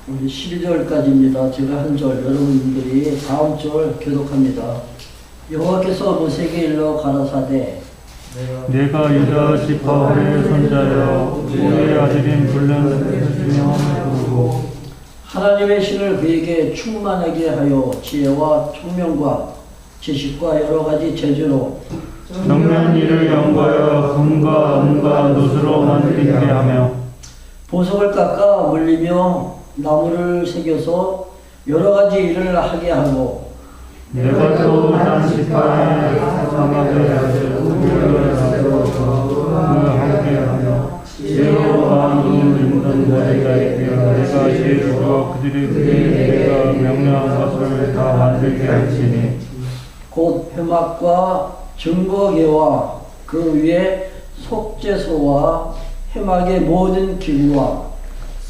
우리 12절까지입니다. 제가 한 절, 여러분들이 다음 절 교독합니다. 여호와께서 모세에게 일러 가라사대 내가 유다 지파의 손자여 우리의 아들인 불륜을 부르고 하나님의 신을 그에게 충만하게 하여 지혜와 총명과 지식과 여러 가지 재주로 정면 이를 연구하여 금과 은과 노수로 만들게 하며 보석을 깎아 물리며 나무를 새겨서 여러 가지 일을 하게 하고 내가 또 단 지파의 사막의 아들 우리를 함께 하며 지혜로 마음을 읽는 자리가 있며 내가 지혜주가 그들이 내가 명령한 것을 다 만들게 할지니 곧 회막과 증거계와 그 위에 속죄소와 회막의 모든 기구와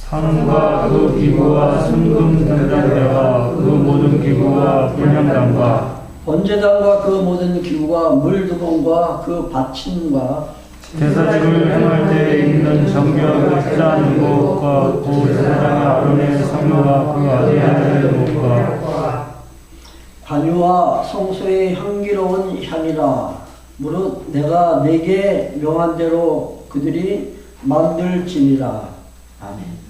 산과 그 기구와 순금 등잔대와 그 모든 기구와 분향단과 번제단과 그 모든 기구와 물두봉과 그 받침과 제사직을 행할 때 입는 정결 짠 무엇과 그 제사장의 아론의 성료와 그 아들의 무엇과 관유와 성소의 향기로운 향이라 무릇 내가 내게 명한 대로 그들이 만들지니라. 아멘.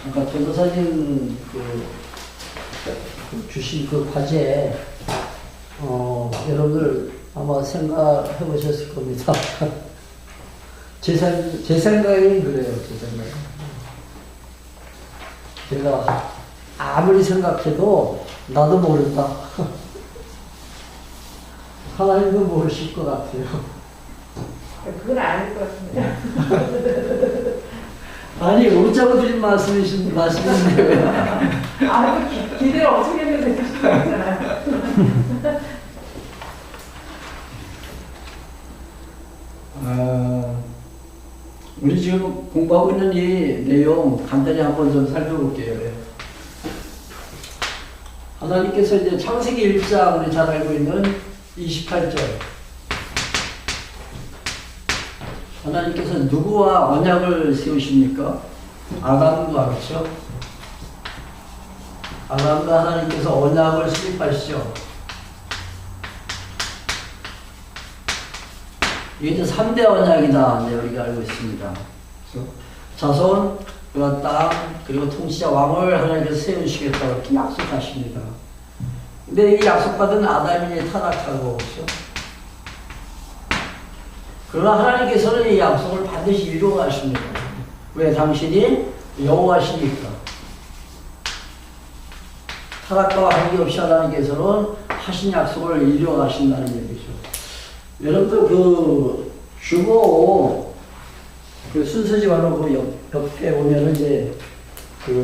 아까 전도사님 주신 그 과제 여러분들 아마 생각해 보셨을 겁니다. 제 생각에는 그래요. 제 생각에. 제가 아무리 생각해도 나도 모른다. 하나님도 모르실 것 같아요. 그건 아닐 것 같습니다. 아니, 오자고 드린 말씀인데 왜? 기대를 어떻게 했는데 그러잖아요. 우리 지금 공부하고 있는 이 내용 간단히 한번 좀 살펴볼게요. 하나님께서 이제 창세기 1장 우리 잘 알고 있는 28절 하나님께서 누구와 언약을 세우십니까? 아담과 그렇죠? 아담과 하나님께서 언약을 수립하시죠. 이게 이제 3대 언약이다. 우리가 알고 있습니다. 그렇죠? 자손, 그리고 땅, 그리고 통치자 왕을 하나님께서 세우시겠다고 이렇게 약속하십니다. 근데 이 약속받은 아담이 타락하고, 그렇죠? 그러나 하나님께서는 이 약속을 반드시 이루어 가십니다. 왜? 당신이 여호와시니까. 타락과 관계없이 하나님께서는 하신 약속을 이루어 가신다는 얘기죠. 여러분들 주보 순서지만으로 옆에 보면은 이제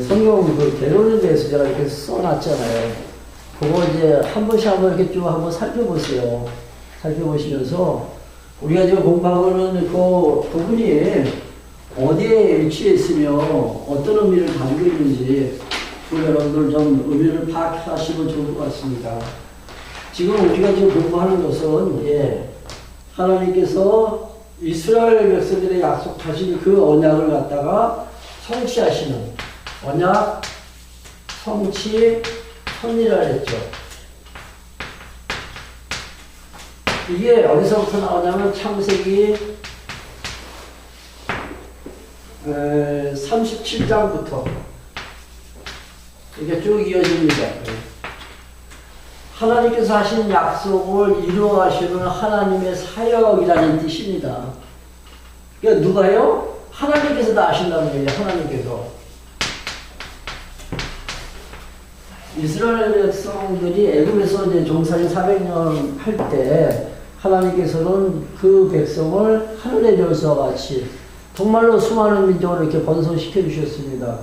성경 개론에 대해서 제가 이렇게 써놨잖아요. 그거 이제 한 번씩 이렇게 쭉 한번 살펴보세요. 살펴보시면서 우리가 지금 공부하고는 그 부분이 어디에 위치해 있으며 어떤 의미를 가지고 있는지 여러분들 좀 의미를 파악하시면 좋을 것 같습니다. 지금 우리가 지금 공부하는 것은 하나님께서 이스라엘 백성들의 약속하신 그 언약을 갖다가 성취하시는 언약, 성취, 선이라 했죠. 이게 어디서부터 나오냐면 창세기 37장부터 이게 쭉 이어집니다. 하나님께서 하신 약속을 이루어 가시는 하나님의 사역이라는 뜻입니다. 그러니까 누가요? 하나님께서 다 하신다는 거예요. 하나님께서. 이스라엘 백성들이 애굽에서 이제 종살이 400년 할 때 하나님께서는 그 백성을 하늘의 별수와 같이 정말로 수많은 민족을 이렇게 번성시켜 주셨습니다.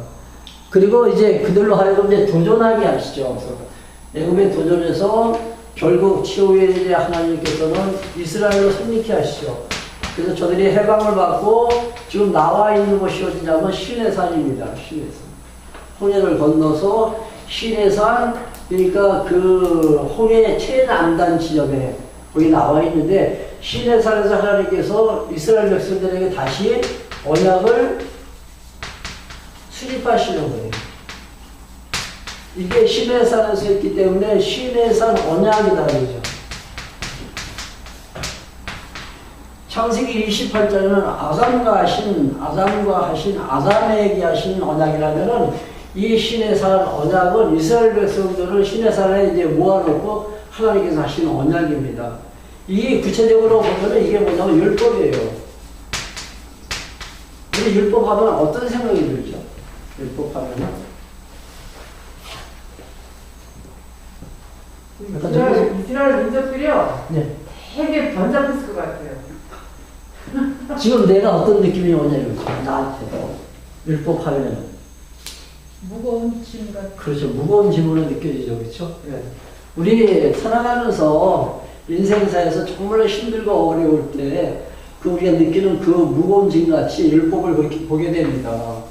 그리고 이제 그들로 하여금 이제 도전하게 하시죠. 애굽에 도전해서 결국 최후에 이제 하나님께서는 이스라엘로 승리케 하시죠. 그래서 저들이 해방을 받고 지금 나와 있는 곳이 어디냐면 시내산입니다. 시내산. 홍해를 건너서 시내산, 그러니까 그 홍해 최남단 지점에 거기 나와 있는데, 시내산에서 하나님께서 이스라엘 백성들에게 다시 언약을 수립하시는 거예요. 이게 시내산에서 했기 때문에 시내산 언약이다 그러죠. 창세기 28장에는 아담과 하신 아담에게 하신 언약이라면은 이 시내산 언약은 이스라엘 백성들을 시내산에 이제 모아놓고 하나님께서 하신 언약입니다. 이게 구체적으로 보면 이게 뭐냐면 율법이에요. 우리 율법 하면 어떤 생각이 들죠? 율법 하면은 이스라엘 민족들이요. 네. 되게 번잡했을 것 같아요. 지금 내가 어떤 느낌이 오냐면 나한테 율법 하면 무거운 짐 같은. 그렇죠. 무거운 짐으로 느껴지죠. 그렇죠? 예. 우리 살아가면서 인생사에서 정말 힘들고 어려울 때 그 우리가 느끼는 그 무거운 짐같이 율법을 보게 됩니다.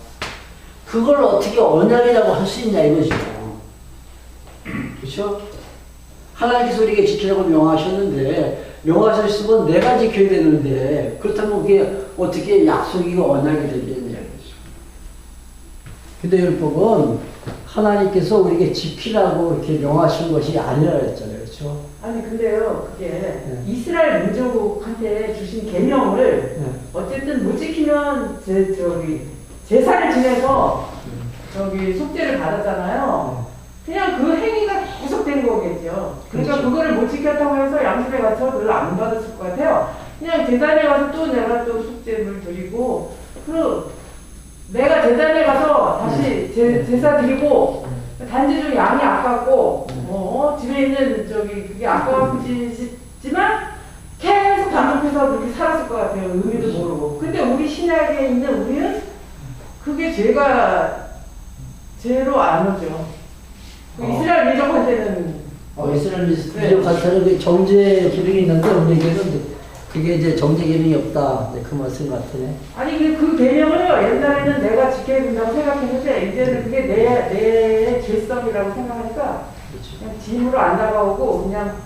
그걸 어떻게 언약이라고 할 수 있냐 이거죠. 그렇죠? 하나님께서 우리에게 지키라고 명하셨는데 명하셨으면 내가 지켜야 되는데 그렇다면 그게 어떻게 약속이고 언약이 되겠냐 이거죠. 근데 율법은 하나님께서 우리에게 지키라고 이렇게 명하신 것이 아니라 했잖아요. 그렇죠? 아니 근데요 그게 네. 이스라엘 민족한테 주신 계명을 네. 어쨌든 못 지키면 제사를 지내서 속죄를 받았잖아요. 그냥 그 행위가 계속된 거겠죠. 그러니까 그렇죠. 그거를 못 지켰다고 해서 양심에 갇혀 별로 안 받았을 것 같아요. 그냥 제단에 가서 또 내가 또 속죄를 드리고 그리고 내가 제단에 가서 다시 제사 드리고 단지 좀 양이 아깝고 집에 있는 그게 아까워지지만 계속 반복해서 그렇게 살았을 것 같아요. 의미도 모르고. 근데 우리 신약에 있는 우리는 그게 죄로 안 오죠. 이스라엘 민족한테는 이스라엘 민족한테는 그 정죄 기능이 있는데 우리에게는 그게 이제 정죄 기능이 없다. 네, 그 말씀 같으네. 아니 그 개념을요 옛날에는 내가 지켜야 된다고 생각했는데 이제는 그게 내 죄성이라고 생각하니까 그렇죠. 그냥 짐으로 안 다가오고 그냥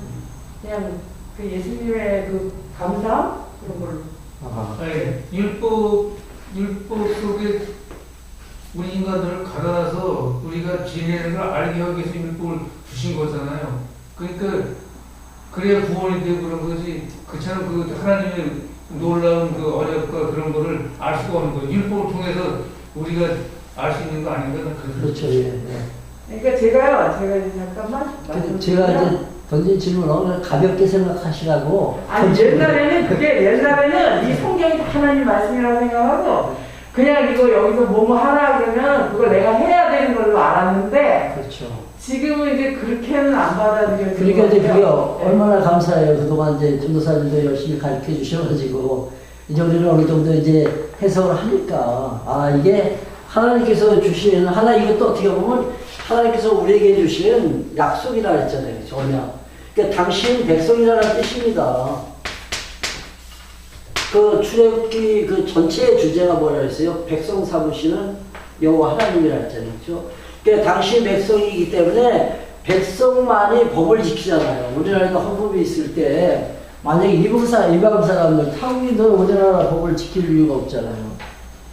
그 예수님의 그 감사함 그런 걸로. 아니, 율법 속에 우리 인간들을 가둬놔서 우리가 지내는 걸 알게 하기 위해서 율법을 주신 거잖아요. 그러니까 그래야 구원이 되고 그런 거지. 그처럼 그 하나님의 놀라운 그 언약과 그런 거를 알 수가 없는 거예요. 율법을 통해서 우리가 알 수 있는 거 아닌가? 그렇죠. 예. 그러니까 제가 이제 잠깐만. 근데 제가 이제 던진 질문을 가볍게 생각하시라고. 아니 옛날에는 이 성경이 다 하나님 말씀이라고 생각하고 그냥 이거 여기서 뭐뭐 하라 그러면 그걸 내가 해야 되는 걸로 알았는데. 그렇죠. 지금은 이제 그렇게는 안 받아들여지는 그러니까 이제 그게 네. 얼마나 감사해요. 그동안 이제 전도사님도 열심히 가르쳐 주셔가지고 이제 우리는 어느 정도 이제 해석을 하니까 이게 하나님께서 주시는 이것도 어떻게 보면 하나님께서 우리에게 주신 약속이라 했잖아요. 언약. 그러니까 당신 백성이라는 뜻입니다. 그 출애굽기 그 전체의 주제가 뭐라 했어요? 백성 삼으시는 여호와 하나님이라 했잖아요. 그렇죠? 그러니까 당신 백성이기 때문에 백성만이 법을 지키잖아요. 우리나라에도 헌법이 있을 때 만약에 이방 사람들, 타국민들은 우리나라 법을 지킬 이유가 없잖아요.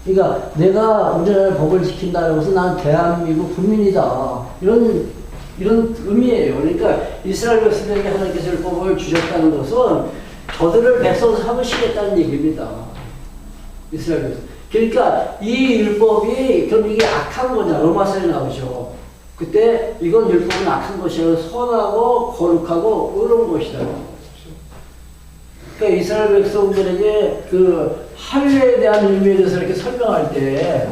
그러니까 내가 우리나라 법을 지킨다고 해서 난 대한민국 국민이다. 이런 의미예요. 그러니까 이스라엘 백성들에게 하나님께서 율법을 주셨다는 것은 저들을 백성 삼으시겠다는 얘기입니다. 이스라엘 백성. 그러니까 이 율법이 그럼 이게 악한 거냐 로마서에 나오죠. 그때 이건 율법은 악한 것이라 선하고 거룩하고 의로운 것이다. 그러니까 이스라엘 백성들에게 그 할례에 대한 의미에 대해서 이렇게 설명할 때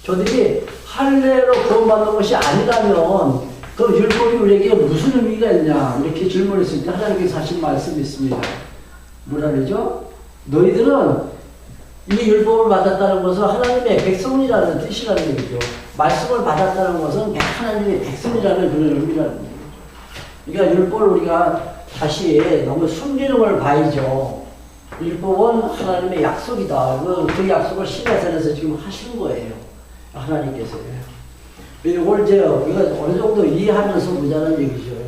저들이 할례로 구원받는 것이 아니라면 그럼 율법이 우리에게 무슨 의미가 있냐 이렇게 질문했을 때 하나님께서 하신 말씀이 있습니다. 뭐라 그러죠? 너희들은 이 율법을 받았다는 것은 하나님의 백성이라는 뜻이라는 얘기죠. 말씀을 받았다는 것은 하나님의 백성이라는 그런 의미라는 얘기죠. 그러니까 율법을 우리가 다시 너무 숨기는 걸 봐야죠. 율법은 하나님의 약속이다. 그 약속을 시내산에서 지금 하신 거예요. 하나님께서요. 이걸 이제 우리가 어느 정도 이해하면서 보자는 얘기죠.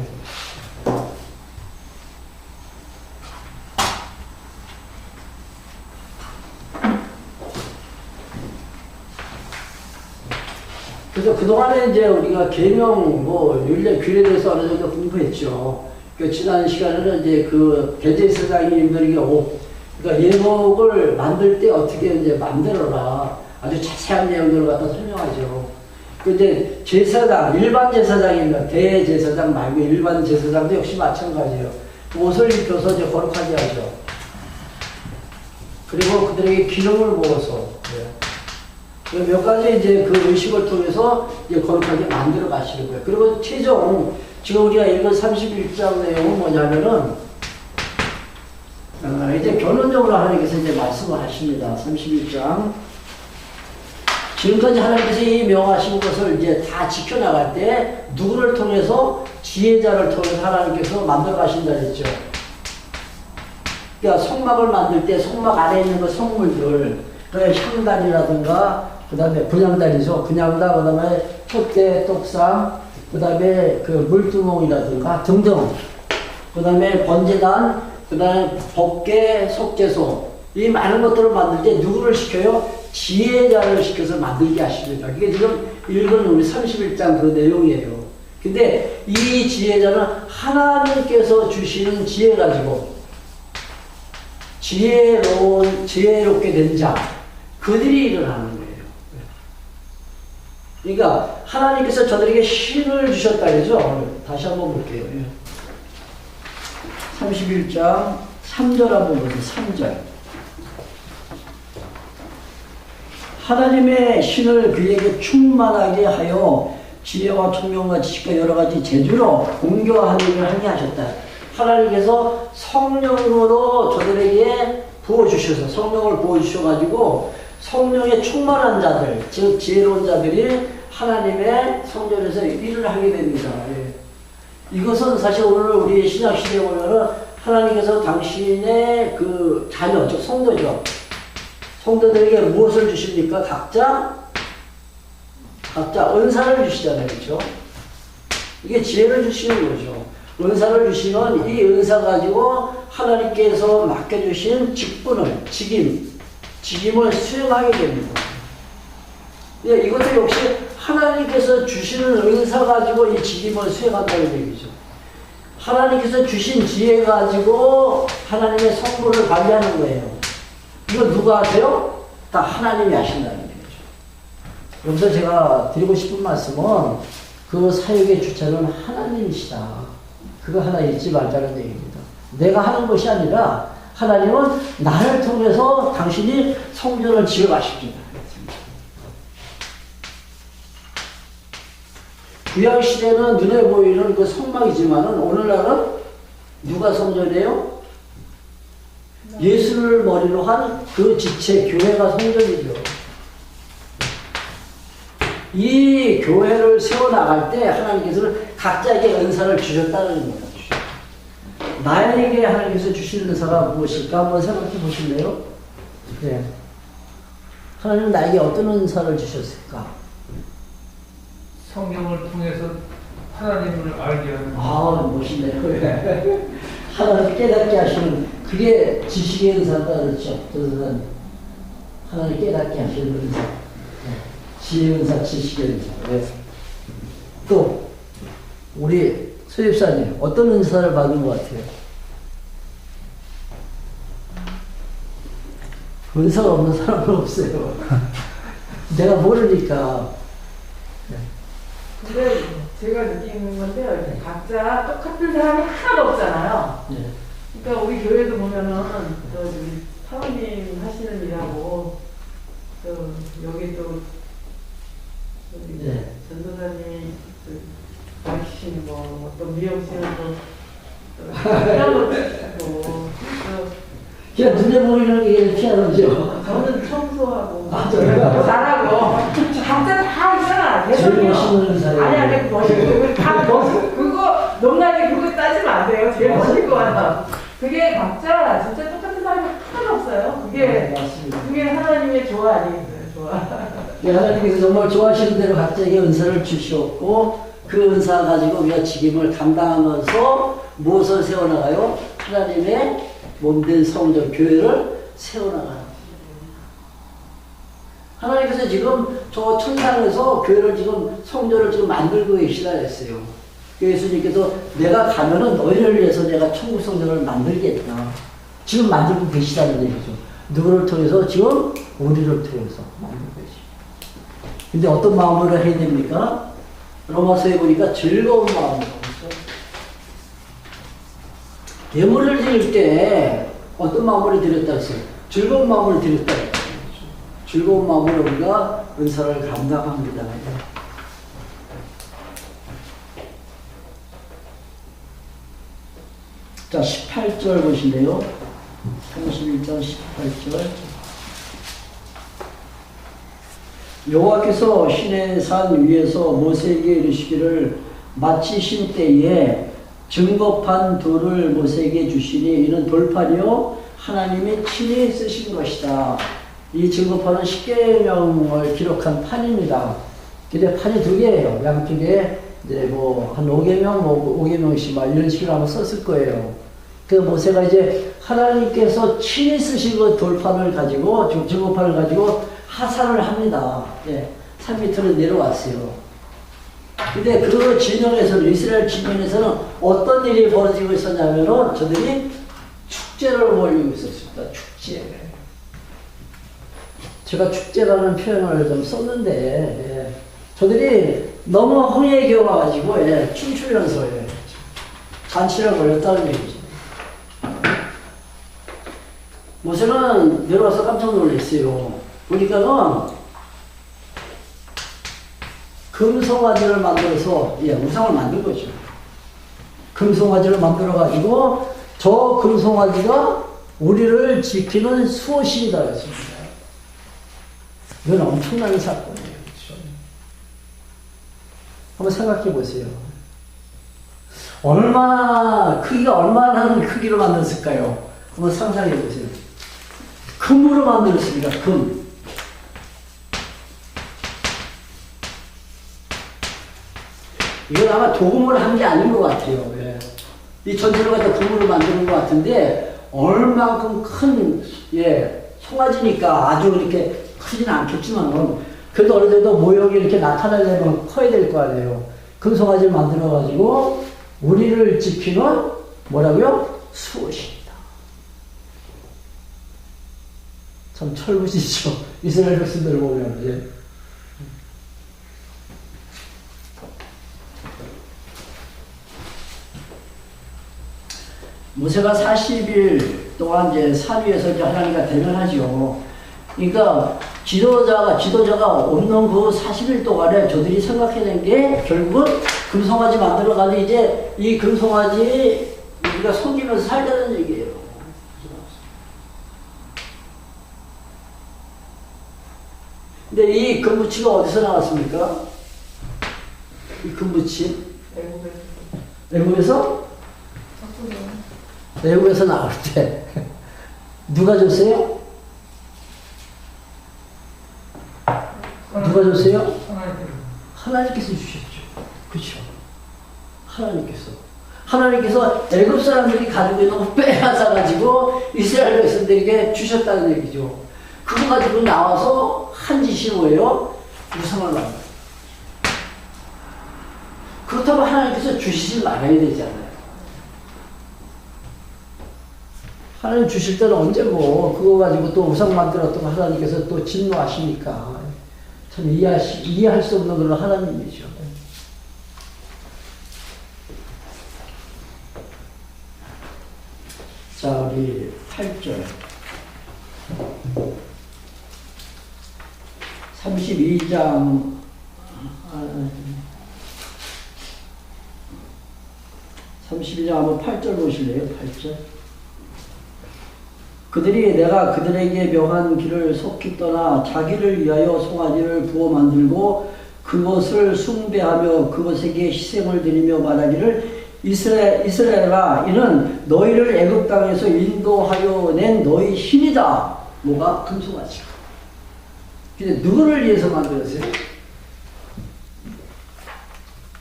그래서 그동안에 이제 우리가 계명, 율례, 규례에 대해서 어느 정도 공부했죠. 그 지난 시간에는 이제 그 대제사장님들이 그러니까 예목을 만들 때 어떻게 이제 만들어라. 아주 자세한 내용들을 갖다 설명하죠. 근데 제사장, 일반 제사장입니다. 대제사장 말고 일반 제사장도 역시 마찬가지예요. 옷을 입혀서 이제 거룩하게 하죠. 그리고 그들에게 기름을 부어서. 몇 가지 이제 그 의식을 통해서 이제 거룩하게 만들어 가시는 거예요. 그리고 최종, 지금 우리가 읽은 31장 내용은 뭐냐면은, 이제 결론적으로 하나님께서 이제 말씀을 하십니다. 31장. 지금까지 하나님께서 이 명하신 것을 이제 다 지켜나갈 때, 누구를 통해서? 지혜자를 통해서 하나님께서 만들어 가신다 그랬죠. 그러니까 성막을 만들 때 성막 안에 있는 그 성물들, 그 향단이라든가, 그 다음에 분향단이죠. 분향단, 그 다음에 촛대, 떡상, 그 다음에 그 물두멍이라든가 등등. 그 다음에 번제단, 그 다음에 법계, 속죄소. 이 많은 것들을 만들 때 누구를 시켜요? 지혜자를 시켜서 만들게 하십니다. 그게 지금 읽은 우리 31장 그 내용이에요. 근데 이 지혜자는 하나님께서 주시는 지혜 가지고 지혜롭게 된 자, 그들이 일어나는 거예요. 그러니까 하나님께서 저들에게 신을 주셨다 그러죠. 다시 한번 볼게요. 31장 3절 한번 보세요. 3절. 하나님의 신을 그에게 충만하게 하여 지혜와 총명과 지식과 여러 가지 재주로 공교하는 하게 하셨다. 하나님께서 성령으로 저들에게 부어주셔서 성령을 부어주셔가지고 성령의 충만한 자들, 즉 지혜로운 자들이 하나님의 성전에서 일을 하게 됩니다. 이것은 사실 오늘 우리 신약시대에 보면은 하나님께서 당신의 그 자녀, 즉 성도죠. 성도들에게 무엇을 주십니까? 각자 은사를 주시잖아요. 그렇죠? 이게 지혜를 주시는 거죠. 은사를 주시면 이 은사 가지고 하나님께서 맡겨주신 직분을, 직임을 수행하게 됩니다. 예, 이것도 역시 하나님께서 주시는 은사 가지고 이 직임을 수행한다는 얘기죠. 하나님께서 주신 지혜 가지고 하나님의 성물을 관리하는 거예요. 이거 누가 하세요? 다 하나님이 하신다는 얘기죠. 여기서 제가 드리고 싶은 말씀은 그 사역의 주체는 하나님이시다. 그거 하나 잊지 말자는 얘기입니다. 내가 하는 것이 아니라 하나님은 나를 통해서 당신이 성전을 지어가십니다. 구약시대는 눈에 보이는 그 성막이지만은 오늘날은 누가 성전이에요? 예수를 머리로 한 그 지체 교회가 성전이죠. 이 교회를 세워나갈 때 하나님께서는 각자에게 은사를 주셨다는 겁니다. 나에게 하나님께서 주신 은사가 무엇일까 한번 생각해 보실래요? 네. 하나님은 나에게 어떤 은사를 주셨을까? 성경을 통해서 하나님을 알게 하는. 멋있네요. 하나님 깨닫게 하시는, 그게 지식의 은사다 그렇죠. 하나님 깨닫게 하시는 은사. 지혜의 은사, 지식의 은사. 네. 또 우리 소집사님 어떤 은사를 받은 것 같아요? 은사가 없는 사람은 없어요. 내가 모르니까. 근데 제가 느끼는 건데요. 각자 똑같은 사람이 하나도 없잖아요. 네. 그러니까 우리 교회도 보면은 또 우리 사모님 하시는 일하고 또 여기 또 네. 전도사님이 가르치시는 거, 또 미용실은 또 피아노도 치고 그냥 눈에 보이는 게 피아노죠. 저는 청소하고 저요? 잘하고 각자 다 있잖아. 제일 멋있는 은사예요. 아니 멋있고 다 그거 넘나게 그거 따지면 안 돼요. 제일 멋있을 것 같아. 그게 각자 진짜 똑같은 사람이 하나도 없어요. 그게 맞습니다. 그게 하나님의 조화 아니겠어요? 조화. 하나님께서 정말 좋아하시는 대로 각자에게 은사를 주시었고 그 은사 가지고 우리가 직임을 감당하면서 무엇을 세워나가요? 하나님의 몸된 성전, 교회를 세워나가요. 하나님께서 지금 저 천상에서 교회를 지금 성전을 지금 만들고 계시다 했어요. 예수님께서 내가 가면은 너희를 위해서 내가 천국 성전을 만들겠다. 지금 만들고 계시다는 얘기죠. 누구를 통해서? 지금 우리를 통해서 만들고 계십니다. 근데 어떤 마음으로 해야 됩니까? 로마서에 보니까 즐거운 마음으로. 예물을 드릴 때 어떤 마음으로 드렸다 했어요? 즐거운 마음으로 드렸다 했어요. 즐거운 마음으로 우리가 은사를 감당합니다. 자, 18절 보실래요? 31장 18절. 여호와께서 시내산 위에서 모세에게 이르시기를 마치신 때에 증거판 돌을 모세에게 주시니 이는 돌판이요 하나님이 친히 쓰신 것이다. 이 증거판은 십계명을 기록한 판입니다. 근데 판이 두 개예요. 양쪽에 이제 뭐 한 5계명, 5계명씩 막 이런 식으로 한번 썼을 거예요. 그 모세가 이제 하나님께서 친히 쓰신 그 돌판을 가지고, 증거판을 가지고 하산을 합니다. 예, 산 밑으로 내려왔어요. 근데 그 진영에서는, 이스라엘 진영에서는 어떤 일이 벌어지고 있었냐면은 저들이 축제를 벌이고 있었습니다. 축제. 제가 축제라는 표현을 좀 썼는데, 예, 저들이 너무 흥에 겨워가지고, 예, 춤추면서, 예, 잔치를 벌였다는 얘기죠. 모세는 내려와서 깜짝 놀랐어요. 보니까는 금송아지를 만들어서, 예, 우상을 만든 거죠. 금송아지를 만들어가지고 저 금송아지가 우리를 지키는 수호신이다 했습니다. 이건 엄청난 사건이에요. 그렇죠? 한번 생각해 보세요. 크기가 얼마나 크기로 만들었을까요? 한번 상상해 보세요. 금으로 만들었습니다. 금. 이건 아마 도금을 한 게 아닌 것 같아요. 예. 이 전체를 갖다 금으로 만드는 것 같은데, 얼만큼 큰, 예, 송아지니까 아주 이렇게 크지는 않겠지만, 그래도 어느 정도 모형이 이렇게 나타나려면 커야 될 거 아니에요. 금송아지를 만들어가지고, 우리를 지키는, 뭐라고요? 수호신이다. 참 철부지죠. 이스라엘 백성들 보면, 예. 모세가 40일 동안 이제 산 위에서 이제 하나님과 대면하죠. 그러니까 지도자가 없는 그 40일 동안에 저들이 생각해낸 게 결국은 금송아지 만들어가지고 이제 이 금송아지 우리가 섬기면서 살자는 얘기예요. 근데 이 금붙이가 어디서 나왔습니까? 이 금붙이? 외국에서? 외국에서 나올 때 누가 줬어요? 누가 줬어요? 하나님께서 주셨죠. 그렇죠. 하나님께서 애굽 사람들이 가지고 있는 거 빼앗아 가지고 이스라엘 백성들에게 주셨다는 얘기죠. 그거 가지고 나와서 한 짓이 뭐예요? 우상을 만들어요. 그렇다고 하나님께서 주시지 말아야 되잖아요. 하나님 주실 때는 언제 뭐 그거 가지고 또 우상 만들었던 거 하나님께서 또 진노하시니까 참 이해할 수 없는 그런 하나님이죠. 자, 우리 8절 32장 32장 한번 8절 보실래요? 8절. 그들이 내가 그들에게 명한 길을 속히 떠나 자기를 위하여 송아지를 부어 만들고 그것을 숭배하며 그것에게 희생을 드리며 말하기를 이스라엘아 이는 너희를 애굽 땅에서 인도하여 낸 너희 신이다. 뭐가? 금송아지가. 근데 누구를 위해서 만들었어요?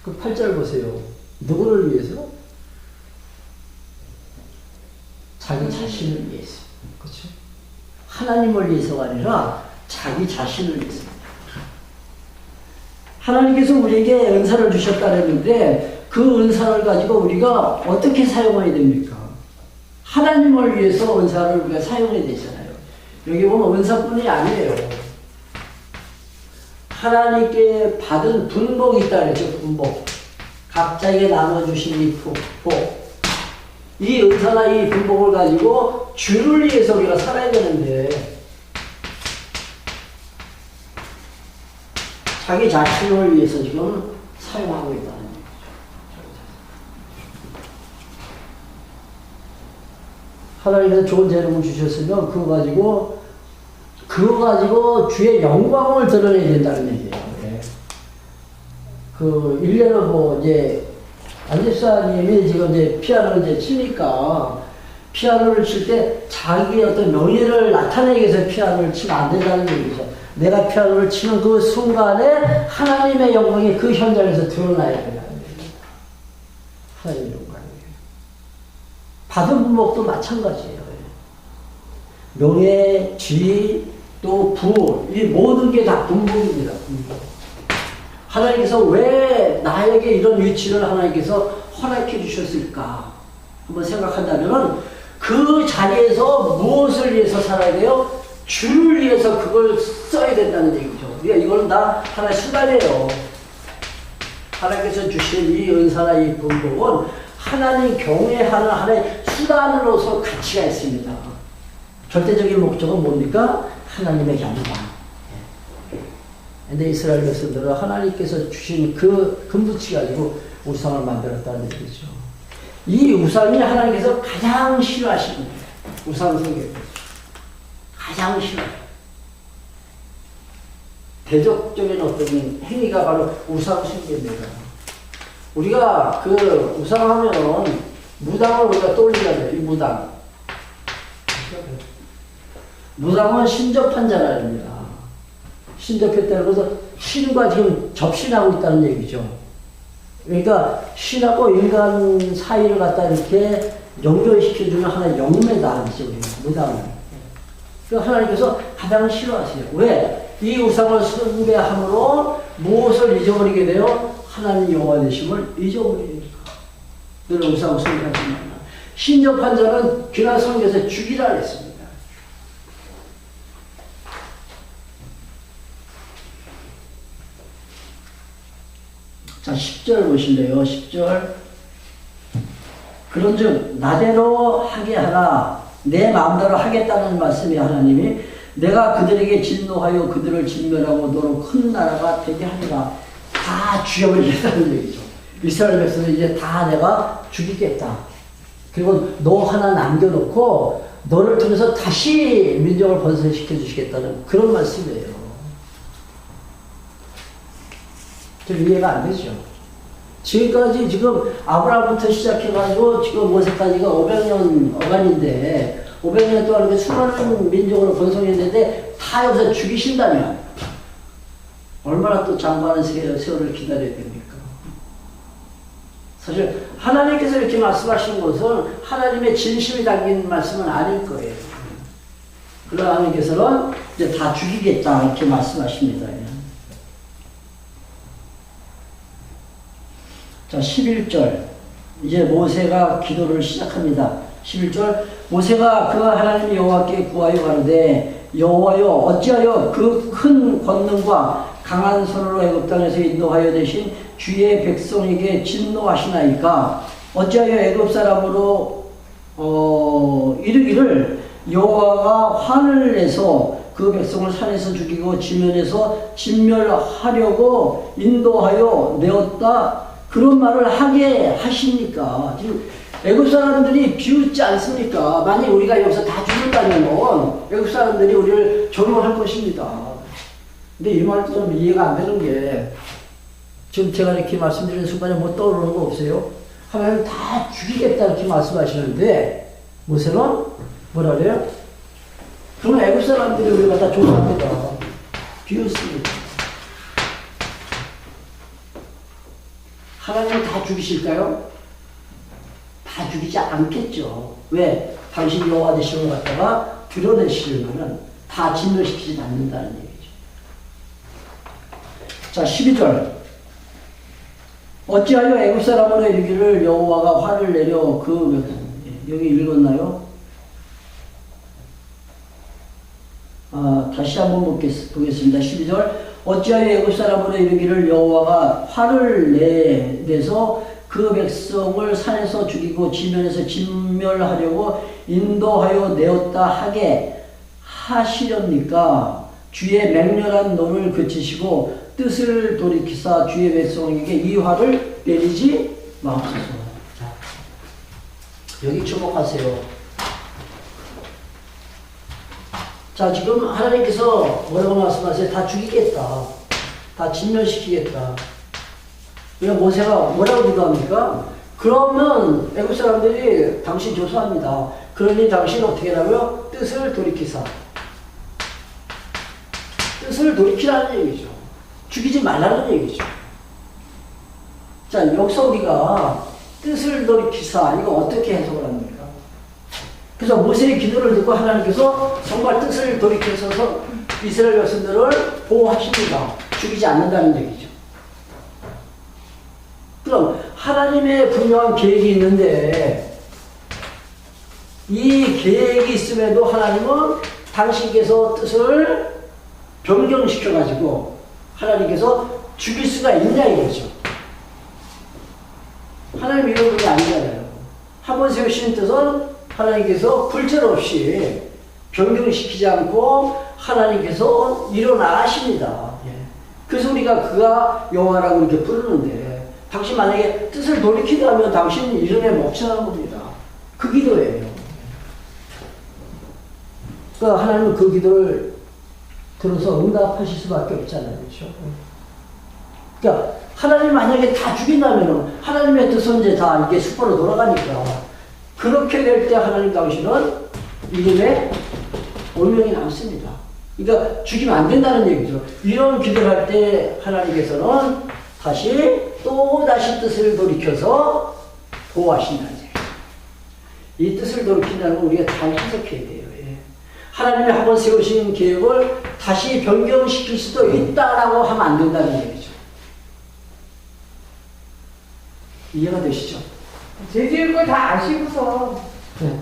그 8절 보세요. 누구를 위해서? 자기 자신을 위해서. 그렇죠? 하나님을 위해서가 아니라 자기 자신을 위해서. 하나님께서 우리에게 은사를 주셨다 그랬는데 그 은사를 가지고 우리가 어떻게 사용해야 됩니까? 하나님을 위해서 은사를 우리가 사용해야 되잖아요. 여기 보면 은사뿐이 아니에요. 하나님께 받은 분복이 있다 그랬죠. 분복. 각자에게 나눠주신 이 복. 이 은사나 이 분복을 가지고 주를 위해서 우리가 살아야 되는데 자기 자신을 위해서 지금 사용하고 있다는 얘기죠. 하나님께서 좋은 재능을 주셨으면 그거 가지고 주의 영광을 드러내야 된다는 얘기예요. 네. 그 일례로 뭐 이제 안집사님이 지금 이제 피아노를 이제 치니까 피아노를 칠 때 자기의 어떤 명예를 나타내기 위해서 피아노를 치면 안 된다는 얘기죠. 내가 피아노를 치는 그 순간에 하나님의 영광이 그 현장에서 드러나야 된다는 얘기입니다. 하나님의 영광이에요. 받은 분목도 마찬가지예요. 명예, 지위, 또 부, 이 모든 게 다 분복입니다. 분복. 하나님께서 왜 나에게 이런 위치를 하나님께서 허락해 주셨을까? 한번 생각한다면 그 자리에서 무엇을 위해서 살아야 돼요? 주를 위해서 그걸 써야 된다는 얘기죠. 우리가 이거는 다 하나의 수단이에요. 하나님께서 주신 이 은사나 이 분복은 하나님 경외하는 하나의 수단으로서 가치가 있습니다. 절대적인 목적은 뭡니까? 하나님의 영광. 근데 이스라엘 백성들은 하나님께서 주신 그 금붙이 가지고 우상을 만들었다는 얘기죠. 이 우상이 하나님께서 가장 싫어하시는 거예요. 우상 숭배. 가장 싫어요. 대적적인 어떤 행위가 바로 우상 숭배입니다. 우리가 그 우상하면 무당을 우리가 떠올리게 돼요. 이 무당. 무당은 신접한 자랍니다. 신접했다는 것은 신과 지금 접신하고 있다는 얘기죠. 그러니까 신하고 인간 사이를 갖다 이렇게 연결시켜주는 하나의 영매다. 무당은. 그러니까 하나님께서 가장 싫어하세요. 왜? 이 우상을 숭배함으로 무엇을 잊어버리게 돼요? 하나님 여호와 되심을 잊어버리니까. 너는 우상을 숭배하지 말라. 신접한 자는 귀나 성경에서 죽이라 했습니다. 자, 10절 보실래요? 10절. 그런즉 나대로 하게 하라. 내 마음대로 하겠다는 말씀이 하나님이 내가 그들에게 진노하여 그들을 진멸하고 너로 큰 나라가 되게 하리라. 다 죽여버리겠다는 얘기죠. 이스라엘 백성은 이제 다 내가 죽이겠다. 그리고 너 하나 남겨놓고 너를 통해서 다시 민족을 번성시켜 주시겠다는 그런 말씀이에요. 좀 이해가 안 되죠. 지금까지 지금 아브라함부터 시작해가지고 지금 모세까지가 500년 어간인데 500년 동안 수많은 민족으로 번성했는데 다 여기서 죽이신다면 얼마나 또 장관한 세월을 기다려야 됩니까? 사실 하나님께서 이렇게 말씀하시는 것은 하나님의 진심이 담긴 말씀은 아닐 거예요. 그러나 하나님께서는 이제 다 죽이겠다 이렇게 말씀하십니다. 자, 11절. 이제 모세가 기도를 시작합니다. 11절. 모세가 그 하나님 여호와께 구하여 가로되 여호와여 어찌하여 그 큰 권능과 강한 손으로 애굽 땅에서 인도하여 되신 주의 백성에게 진노하시나이까? 어찌하여 애굽 사람으로 이르기를 여호와가 화를 내서 그 백성을 산에서 죽이고 지면에서 진멸하려고 인도하여 내었다. 그런 말을 하게 하십니까? 지금 애굽 사람들이 비웃지 않습니까? 만약 우리가 여기서 다 죽는다면 애굽 사람들이 우리를 조롱할 것입니다. 근데 이 말도 좀 이해가 안 되는 게 지금 제가 이렇게 말씀드리는 순간에 뭐 떠오르는 거 없어요? 하나님 다 죽이겠다 이렇게 말씀하시는데 모세는 뭐라 그래요? 그럼 애굽 사람들이 우리가 다 조롱합니다. 비웃습니다. 하나님은 다 죽이실까요? 다 죽이지 않겠죠. 왜? 당신 여호와 되시는 것 갖다가 드러내시려면은 다 진멸시키지 않는다는 얘기죠. 자, 12절. 어찌하여 애굽 사람으로 이르기를 여호와가 화를 내려 여기 읽었나요? 다시 한번 보겠습니다. 12절. 어찌하여 애굽 사람으로 이르기를 여호와가 화를 내서 그 백성을 산에서 죽이고 지면에서 진멸하려고 인도하여 내었다 하게 하시렵니까? 주의 맹렬한 노를 그치시고 뜻을 돌이키사 주의 백성에게 이 화를 내리지 마옵소서. 여기 주목하세요. 자, 지금 하나님께서 뭐라고 말씀하세요? 다 죽이겠다. 다 진멸시키겠다. 왜 모세가 뭐라고 기도합니까? 그러면 애굽 사람들이 당신 조사합니다. 그러니 당신 어떻게 하라고요? 뜻을 돌이키사. 뜻을 돌이키라는 얘기죠. 죽이지 말라는 얘기죠. 자, 여기서 우리가 뜻을 돌이키사, 이거 어떻게 해석을 합니까? 그래서 모세의 기도를 듣고 하나님께서 정말 뜻을 돌이켜서 이스라엘 백성들을 보호하십니다. 죽이지 않는다는 얘기죠. 그럼 하나님의 분명한 계획이 있는데 이 계획이 있음에도 하나님은 당신께서 뜻을 변경시켜가지고 하나님께서 죽일 수가 있냐 이거죠. 하나님 이런 분이 아니잖아요. 한번 세우신 뜻은 하나님께서 불절 없이 변경시키지 않고 하나님께서 일어나십니다. 그래서 우리가 그가 여호와라고 이렇게 부르는데 당신 만약에 뜻을 돌이키다 하면 당신 이름에 멈춰나는 겁니다. 그 기도예요. 그러니까 하나님은 그 기도를 들어서 응답하실 수밖에 없잖아요. 그렇죠? 그러니까 하나님 만약에 다 죽인다면 하나님의 뜻은 이제 다 이게 수포로 돌아가니까 그렇게 될 때 하나님 당신은 이름에 운명이 남습니다. 그러니까 죽이면 안 된다는 얘기죠. 이런 기도를 할 때 하나님께서는 또 다시 뜻을 돌이켜서 보호하신다는 얘기죠. 이 뜻을 돌이킨다는 건 우리가 잘 해석해야 돼요. 하나님이 한번 세우신 계획을 다시 변경시킬 수도 있다라고 하면 안 된다는 얘기죠. 이해가 되시죠? 죄 지을 걸 다 아시고서. 네.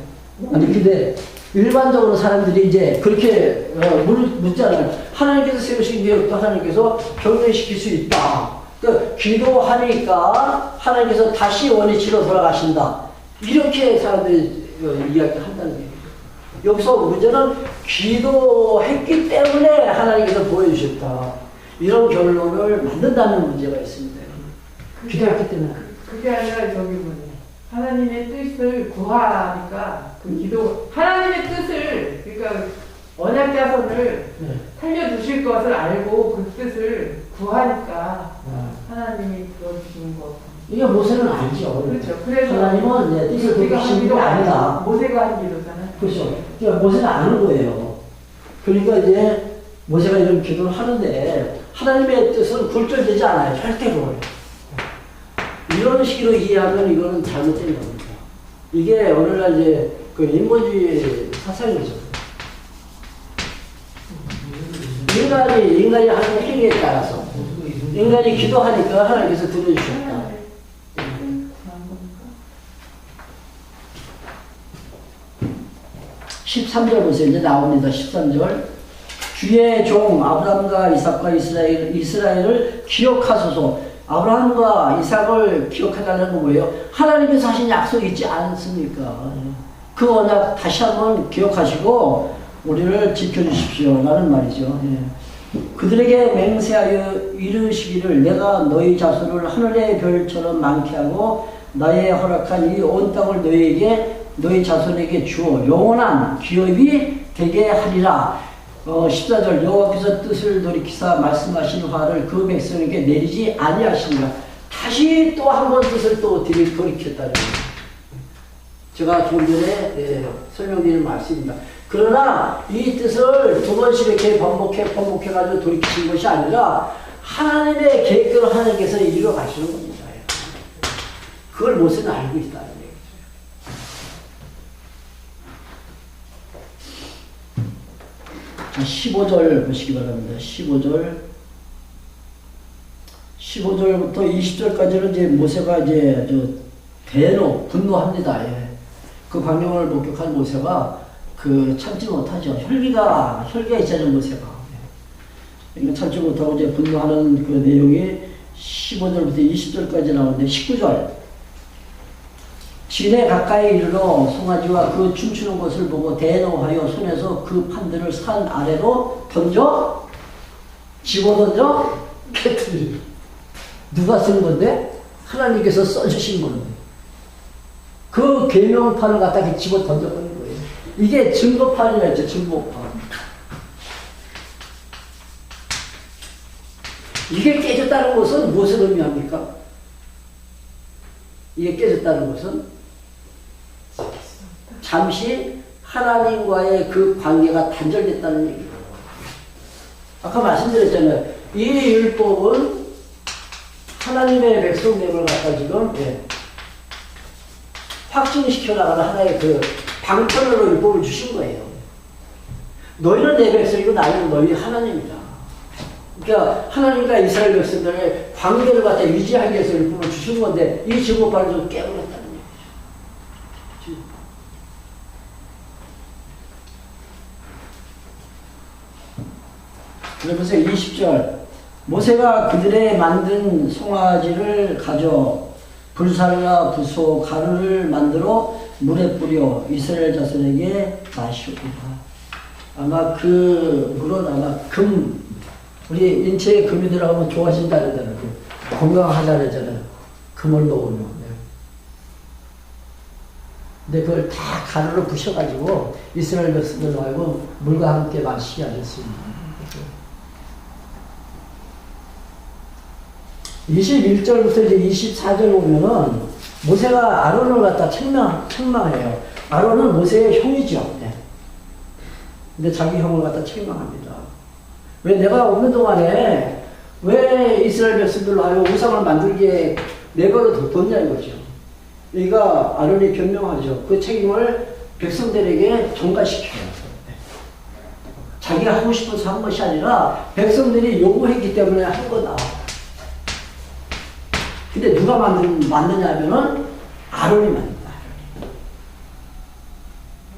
아니, 근데 일반적으로 사람들이 이제 그렇게 묻잖아요. 하나님께서 세우신 계획도 하나님께서 변경시킬 수 있다. 그 기도하니까 하나님께서 다시 원위치로 돌아가신다. 이렇게 사람들이 이야기한다는 얘기죠. 여기서 문제는 기도했기 때문에 하나님께서 보여주셨다. 이런 결론을 만든다는 문제가 있습니다. 기도했기 때문에. 그게 아니라 저기 뭐냐. 하나님의 뜻을 구하니까 그 기도, 하나님의 뜻을, 그러니까 언약 자손을 살려주실 것을 알고 그 뜻을 구하니까 하나님이 그러시는 거. 이게 모세는 알죠. 그렇죠. 그래서 하나님은 내 뜻을 돌이키시는 게 아니다. 모세가 한 기도잖아요. 그렇죠. 그러니까 모세는 아는 거예요. 그러니까 이제 모세가 이런 기도를 하는데 하나님의 뜻은 굴절되지 않아요. 절대로. 이런 식으로 이해하면 이거는 잘못된 겁니다. 이게 오늘날 이제 그 인본주의 사상이죠. 인간이 하는 행위에 따라서 인간이 기도하니까 하나님께서 들어주셨다. 13절 보세요. 이제 나옵니다. 13절. 주의 종 아브라함과 이삭과 이스라엘을 기억하소서. 아브라함과 이삭을 기억해달라는 건 뭐예요? 하나님께서 하신 약속이 있지 않습니까? 그 언약 다시 한번 기억하시고 우리를 지켜주십시오. 라는 말이죠. 그들에게 맹세하여 이르시기를 내가 너희 자손을 하늘의 별처럼 많게 하고 나의 허락한 이 온 땅을 너희 자손에게 주어 영원한 기업이 되게 하리라. 14절 여호와께서 뜻을 돌이키사 말씀하신 화를 그 백성에게 내리지 아니하시니라. 다시 또 한 번 뜻을 또 돌이켰다는 거예요. 제가 좀 전에 설명드린 말씀입니다. 그러나 이 뜻을 두 번씩 이렇게 번복해가지고 돌이키신 것이 아니라 하나님의 계획대로 하나님께서 이루어 가시는 겁니다. 그걸 모세는 알고 있다는 얘기죠. 15절 보시기 바랍니다. 15절부터 20절까지는 이제 모세가 이제 분노합니다. 예. 그 광경을 목격한 모세가 참지 못하죠. 혈기가 있잖아요, 모세가. 그러니까 참지 못하고 이제 분노하는 그 내용이 15절부터 20절까지 나오는데 19절. 진에 가까이 이르러 송아지와 그 춤추는 것을 보고 대노하여 손에서 그 판들을 산 아래로 집어던져 깨뜨리라. 누가 쓴 건데? 하나님께서 써주신 건데. 그 계명판을 갖다 집어 던져버린 거예요. 이게 증거판이라 했죠, 증거판. 이게 깨졌다는 것은 무엇을 의미합니까? 이게 깨졌다는 것은 잠시 하나님과의 그 관계가 단절됐다는 얘기예요. 아까 말씀드렸잖아요. 이 율법은 하나님의 백성됨을 갖다 지금 확증시켜 나가는 하나의 그 방편으로 율법을 주신 거예요. 너희는 내 백성이고 나는 너희 하나님이다. 그러니까 하나님과 이스라엘 백성들의 관계를 갖다 유지하기 위해서 율법을 주신 건데 이 증거판을 좀 깨버렸다는 얘기죠. 그러면서 20절 모세가 그들의 만든 송아지를 가져 불살과 부소 가루를 만들어 물에 뿌려 이스라엘 자손에게 마시우라. 아마 그 물은 아마 우리 인체에 금이 들어가면 좋아진다 그러잖아요. 건강하다 그러잖아요. 금을 먹으면. 근데 그걸 다 가루로 부셔가지고 이스라엘 백성들 말고 물과 함께 마시게 하셨습니다. 21절부터 이제 24절 보면은 모세가 아론을 갖다 책망해요. 아론은 모세의 형이죠. 네. 근데 자기 형을 갖다 책망합니다. 왜 내가 없는 동안에 왜 이스라엘 백성들로 하여 우상을 만들기에 내버려 뒀냐 이거죠. 여기가 아론이 변명하죠. 그 책임을 백성들에게 전가시켜요. 네. 자기가 하고 싶어서 한 것이 아니라 백성들이 요구했기 때문에 한 거다. 근데 누가 만드냐 하면은 아론이 만든다.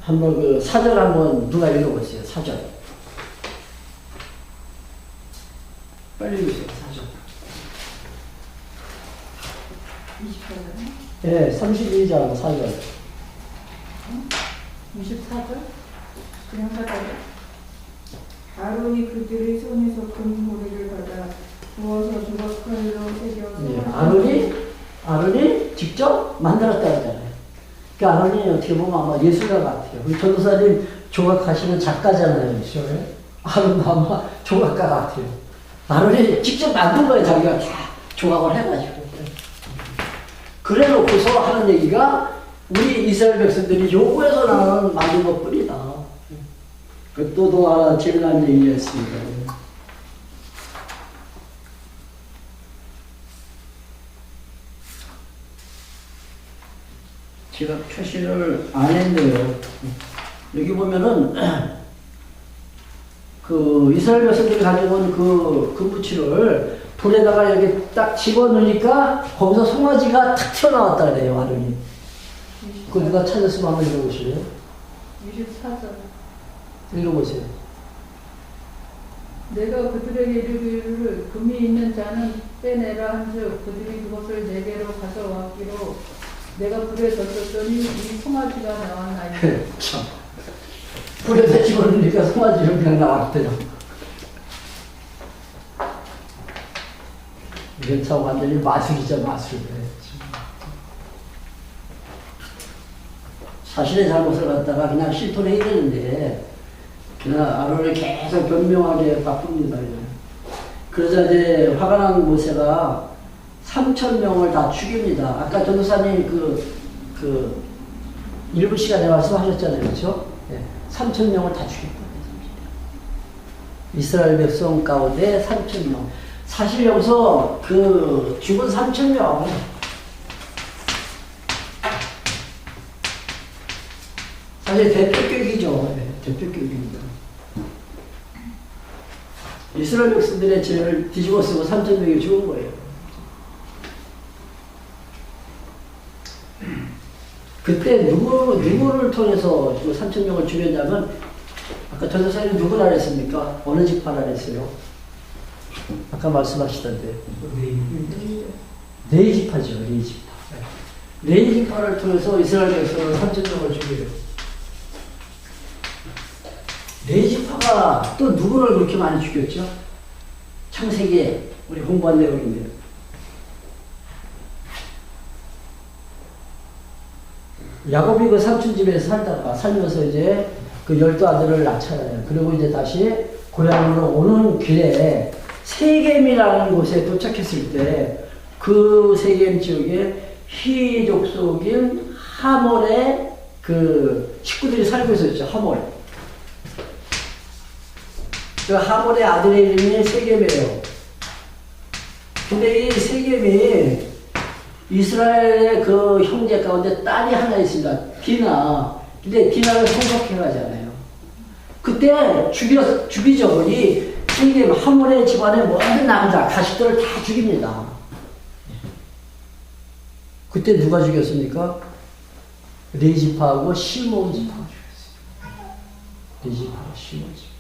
한번 그 사절 한번 누가 읽어보세요. 사절. 빨리 읽으세요. 사절. 24절? 네, 32장 사절. 24절? 그냥 사절이요? 아론이 그들의 손에서 금고리를 받아 부어서 조각칼로 새겨 아론이 직접 만들었다 그러잖아요. 그 아론이 어떻게 보면 아마 예술가 같아요. 우리 전도사님 조각하시는 작가잖아요. 그렇죠? 아론도 아마 조각가 같아요. 아론이 직접 만든 거예요. 자기가 다 조각을 해가지고. 그래 놓고서 하는 얘기가 우리 이스라엘 백성들이 요구해서 나는 만든 것 뿐이다. 또 하나 재미난 얘기가 있습니다. 제가 표시를 안 했는데요. 여기 보면은 그 이스라엘 백성들이 가져온 그 금부치를 불에다가 이렇게 딱 집어넣으니까 거기서 송아지가 탁 튀어나왔다 그래요, 아론이. 그거 누가 찾았으면 한번 읽어보실래요? 24절. 읽어보세요. 내가 그들에게 이르기를 금이 있는 자는 빼내라 한즉 그들이 그것을 내게로 가져왔기로 내가 불에 던졌더니 이 송아지가 나왔나이다. 참. 불에서 집어넣으니까 송아지가 그냥 나왔대요. 이게 참 완전히 마술이죠, 마술. 자신의 잘못을 갖다가 그냥 실토해야 되는데 그냥 아론을 계속 변명하게 바쁩니다. 그러자 이제 화가 난 모세가 3,000명을 다 죽입니다. 아까 전도사님 일부 시간에 말씀하셨잖아요. 그렇죠? 네. 3,000명을 다 죽였거든요. 이스라엘 백성 가운데 3,000명. 사실 여기서 그 죽은 3,000명 사실 대표격이죠. 네, 대표격입니다. 이스라엘 백성들의 죄를 뒤집어 쓰고 3,000명이 죽은 거예요. 그때 누구를 통해서 3,000명을 죽였냐면, 아까 전도사님 누구라 그랬습니까? 어느 지파라 그랬어요? 아까 말씀하시던데. 네 지파죠, 네 지파. 네 지파를 통해서 이스라엘 백성을 3,000명을 죽여요. 네 지파가 또 누구를 그렇게 많이 죽였죠? 창세기에 우리 공부한 내용인데. 야곱이 그 삼촌 집에서 살면서 이제 그 12아들을 낳잖아요. 그리고 이제 다시 고향으로 오는 길에 세겜이라는 곳에 도착했을 때 그 세겜 지역에 히 족속인 하몰의 그 식구들이 살고 있었죠. 하몰. 그 하몰의 아들의 이름이 세겜이에요. 근데 이 세겜이 이스라엘의 그 형제 가운데 딸이 하나 있습니다. 디나. 근데 디나를 성폭행하잖아요. 그때 죽이죠. 이 세겜 하몰의 집안의 모든 남자, 가식들을 다 죽입니다. 그때 누가 죽였습니까? 레지파하고 시몬 지파가 죽였어요. 레지파하고 시몬 지파.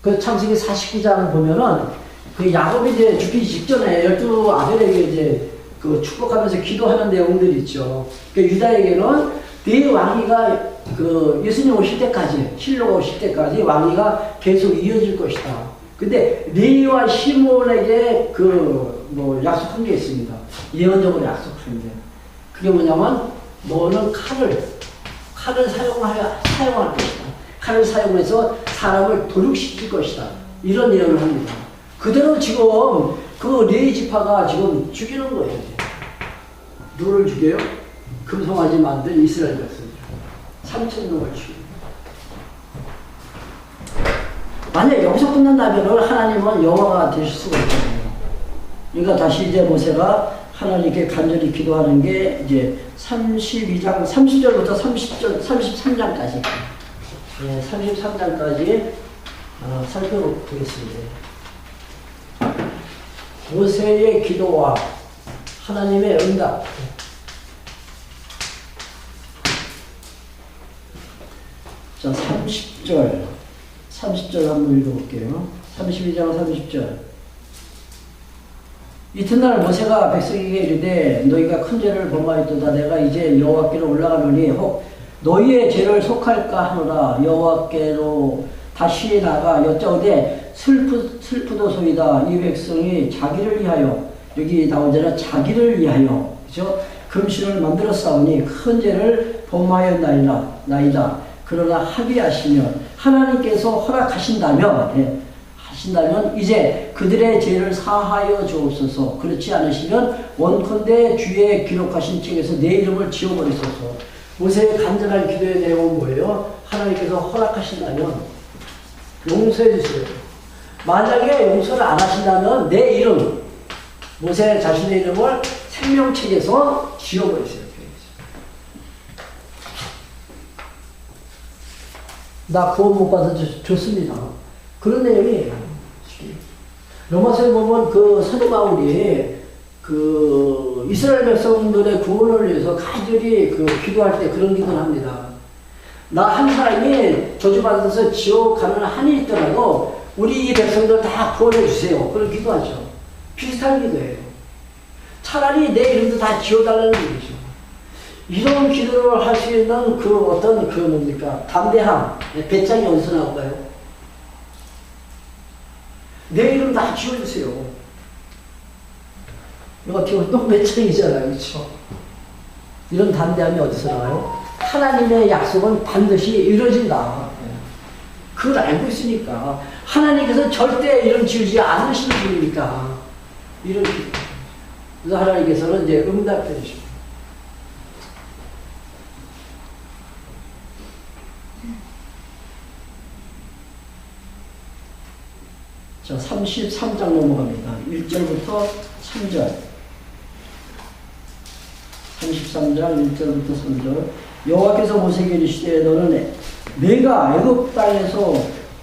그 창세기 49장 보면은 그 야곱이 이제 죽기 직전에 12아들에게 이제 그 축복하면서 기도하는 내용들이 있죠. 그 유다에게는 네 왕위가 그 예수님 오실 때까지, 실로가 오실 때까지 왕위가 계속 이어질 것이다. 근데 레위와 시몬에게 그 뭐 약속한 게 있습니다. 예언적으로 약속한 게. 그게 뭐냐면 너는 칼을 사용할 것이다. 칼을 사용해서 사람을 도륙시킬 것이다. 이런 예언을 합니다. 그대로 지금 그 레위 지파가 지금 죽이는 거예요. 누구를 죽여요? 금송아지 만든 이스라엘 백성들. 3,000명을 죽여요. 만약 여기서 끝난다면 하나님은 여호와가 되실 수가 있잖아요. 그러니까 다시 이제 모세가 하나님께 간절히 기도하는 게 이제 32장, 30절부터 33장까지. 네, 33장까지 살펴보겠습니다. 모세의 기도와 하나님의 응답. 자, 30절 한번 읽어볼게요. 32장 30절. 이튿날 모세가 백성에게 이르되 너희가 큰 죄를 범하였도다. 내가 이제 여호와께로 올라가노니 혹 너희의 죄를 속할까 하노라. 여호와께로 다시 나가 여짜오되 슬프도소이다. 이 백성이 자기를 위하여, 여기 나오잖아, 자기를 위하여, 그죠? 금신을 만들었사오니 큰 죄를 범하였나이다. 그러나 합의하시면 하나님께서 허락하신다면, 하신다면 이제 그들의 죄를 사하여 주옵소서. 그렇지 않으시면 원컨대 주의 기록하신 책에서 내 이름을 지워버리소서. 모세의 간절한 기도의 내용은 뭐예요? 하나님께서 허락하신다면 용서해 주세요. 만약에 용서를 안 하신다면 내 이름, 모세 자신의 이름을 생명책에서 지워버리세요. 나 구원 못 받아서 좋습니다. 그런 내용이에요. 로마서에 보면 그 사도 바울이 그 이스라엘 백성들의 구원을 위해서 간절히 그 기도할 때 그런 기도를 합니다. 나 한 사람이 저주받아서 지옥 가는 한이 있더라도 우리 이 백성들 다 구원해 주세요. 그런 기도하죠. 비슷한 기도예요. 차라리 내 이름도 다 지워달라는 얘기죠. 이런 기도를 할 수 있는 그 어떤 그 뭡니까? 담대함, 배짱이 어디서 나올까요? 내 이름 다 지워주세요. 이거 어떻게 보면 또 배짱이잖아요. 그렇죠? 이런 담대함이 어디서 나와요? 하나님의 약속은 반드시 이루어진다. 그걸 알고 있으니까. 하나님께서 절대 이름 지우지 않으시는 분이니까. 이런 기도. 그래서 하나님께서는 이제 응답해 주십니다. 자, 33장 넘어갑니다. 1절부터 3절. 33장 1절부터 3절. 여호와께서 모세에게 이르시되 너는 내가 애굽 땅에서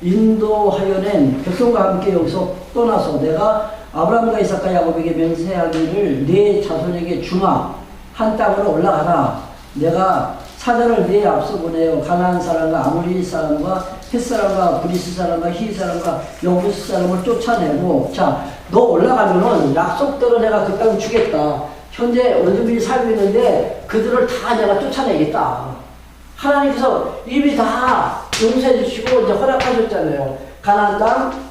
인도하여 낸 백성과 함께 여기서 떠나서 내가 아브라함과 이삭과 야곱에게 맹세하기를 네 자손에게 주마 한 땅으로 올라가라. 내가 사자를 네 앞서 보내어 가나안 사람과 아모리 사람과 헷 사람과 브리스 사람과 히 사람과 여부스 사람을 쫓아내고, 자, 너 올라가면은 약속대로 내가 그 땅 주겠다. 현재 원주민이 살고 있는데 그들을 다 내가 쫓아내겠다. 하나님께서 이미 다 용서해 주시고 이제 허락하셨잖아요. 가나안 땅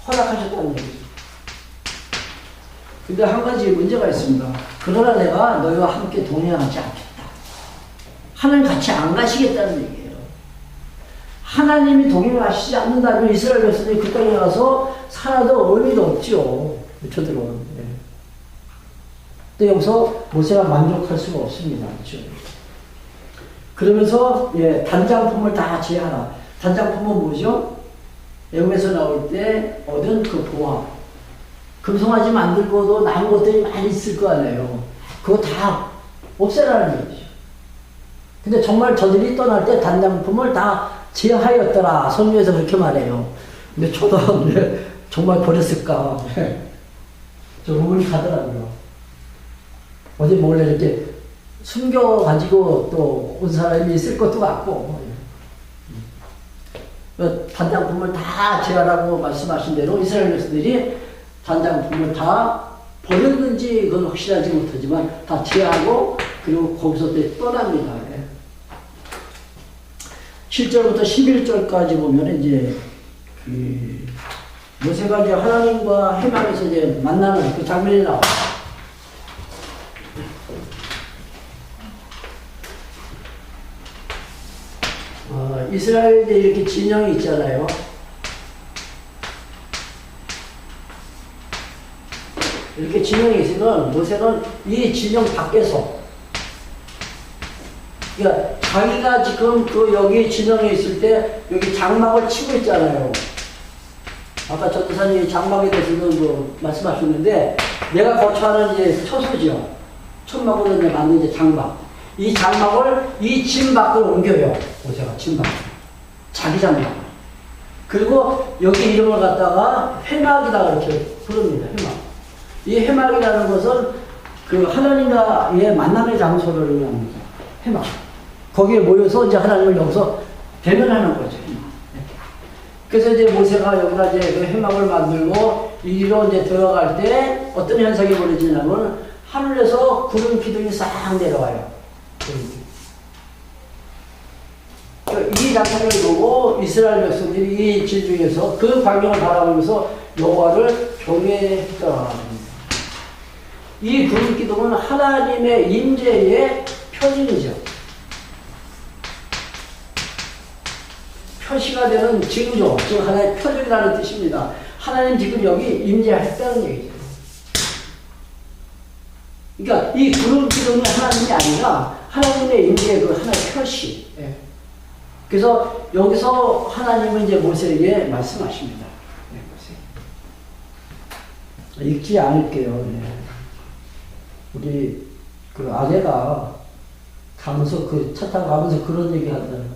허락하셨다는 얘기죠. 근데 한 가지 문제가 있습니다. 그러나 내가 너희와 함께 동행하지 않겠다. 하나님 같이 안 가시겠다는 얘기예요. 하나님이 동행하시지 않는다면 이스라엘 백성들이 그 땅에 가서 살아도 의미도 없죠. 저들은. 근데 여기서 모세가 만족할 수가 없습니다. 그렇죠? 그러면서 단장품을 다 제하라. 단장품은 뭐죠? 애굽에서 나올 때 얻은 그 보화. 금송아지 만들 거도 남은 것들이 많이 있을 거 아니에요. 그거 다 없애라는 얘기죠. 근데 정말 저들이 떠날 때 단장품을 다 제하였더라. 성경에서 그렇게 말해요. 근데 저도 정말 버렸을까. 좀 의문이 가더라고요. 어디 몰래 이렇게 숨겨가지고 또 온 사람이 있을 것도 같고. 단장품을 다 제하라고 말씀하신 대로 이스라엘 백성들이 단장품을 다 버렸는지 그건 확실하지 못하지만 다 제하고 그리고 거기서 떠납니다. 7절부터 11절까지 보면 이제 모세가 이제 하나님과 해망에서 이제 만나는 그 장면이 나와요. 이스라엘에 이렇게 진영이 있잖아요. 이렇게 진영이 있으면 모세는 이 진영 밖에서, 그러니까 자기가 지금 여기 진영에 있을 때 여기 장막을 치고 있잖아요. 아까 전도사님이 장막에 대해서 말씀하셨는데, 내가 거처하는 이제 처소죠. 천막으로 이제 만든 이제 장막. 이 장막을 이 진 밖으로 옮겨요. 모세가 진 밖. 자기 장막. 그리고 여기 이름을 갖다가 회막이다 이렇게 부릅니다. 회막. 이 회막이라는 것은 그 하나님과의 만남의 장소를 의미합니다. 회막. 거기에 모여서 이제 하나님을 여기서 대면하는 거죠. 그래서 이제 모세가 여기다 이제 그 회막을 만들고 이리로 이제 들어갈 때 어떤 현상이 벌어지냐면 하늘에서 구름 기둥이 싹 내려와요. 이 장면을 보고 이스라엘 백성들이 이 질 중에서 그 광경을 바라보면서 여호와를 경외했다. 이 구름 기둥은 하나님의 임재의 표징이죠. 표시가 되는 징조, 즉 하나의 표적이라는 뜻입니다. 하나님 지금 여기 임재했다는 얘기죠. 그러니까 이 구름 기둥이 하나님이 아니라 하나님의 임재의 그 하나의 표시. 그래서 여기서 하나님은 이제 모세에게 말씀하십니다. 읽지 않을게요. 우리 그 아내가 가면서 차 타고 가면서 그런 얘기 하더라고요.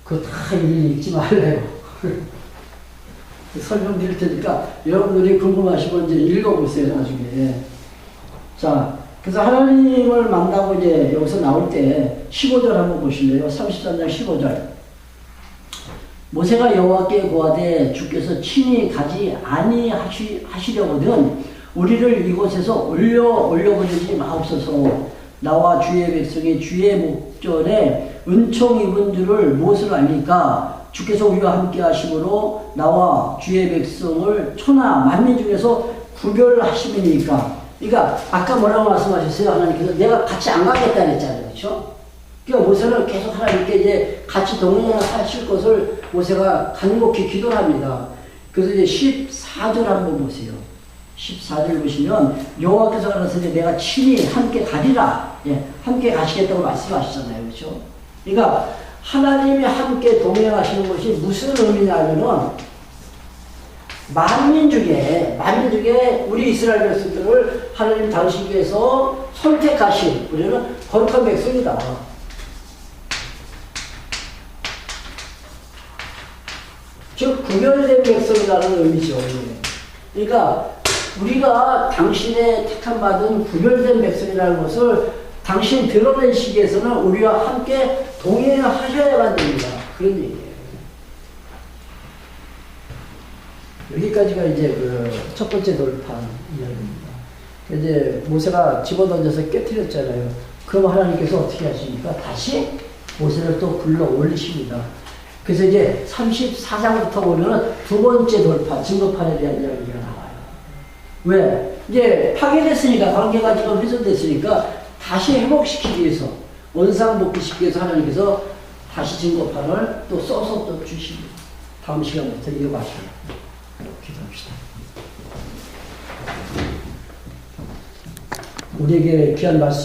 그거 다 읽지 말래요. 설명드릴 테니까 여러분들이 궁금하시면 이제 읽어보세요, 나중에. 자, 그래서 하나님을 만나고 이제 여기서 나올 때 15절 한번 보실래요? 33장 15절. 모세가 여호와께 고하되 주께서 친히 가지 아니하시려거든 우리를 이곳에서 올려보내지 마옵소서. 나와 주의 백성이 주의 목전에 은총 입은 줄을 무엇을 알리까? 주께서 우리와 함께 하심으로 나와 주의 백성을 천하 만민 중에서 구별하심이니까. 그러니까 아까 뭐라고 말씀하셨어요? 하나님께서 내가 같이 안 가겠다 했잖아요. 그렇죠? 그러니까 모세는 계속 하나님께 이제 같이 동행하실 것을 모세가 간곡히 기도를 합니다. 그래서 이제 14절 한번 보세요. 14절 보시면 여호와께서 가라사대 내가 친히 함께 가리라. 함께 가시겠다고 말씀하시잖아요. 그렇죠? 그러니까 하나님이 함께 동행하시는 것이 무슨 의미냐면은 만민 중에 우리 이스라엘 백성들을 하나님 당신께서 선택하신 우리는 거룩한 백성이다. 즉 구별된 백성이라는 의미죠. 그러니까 우리가 당신의 택함받은 구별된 백성이라는 것을 당신 드러낸 시기에서는 우리와 함께 동행하셔야만 됩니다. 그런 얘기예요. 여기까지가 이제 그 첫 번째 돌파 이야기입니다. 이제 모세가 집어던져서 깨뜨렸잖아요. 그럼 하나님께서 어떻게 하십니까? 다시 모세를 또 불러 올리십니다. 그래서 이제 34장부터 보면은 두 번째 돌파, 증거판에 대한 이야기가 나와요. 왜? 이제 파괴됐으니까, 관계가 지금 훼손됐으니까 다시 회복시키기 위해서, 원상복귀시키기 위해서 하나님께서 다시 증거판을 또 써서 또 주십니다. 다음 시간부터 이어가시죠. 기도합시다. 우리에게 귀한 말씀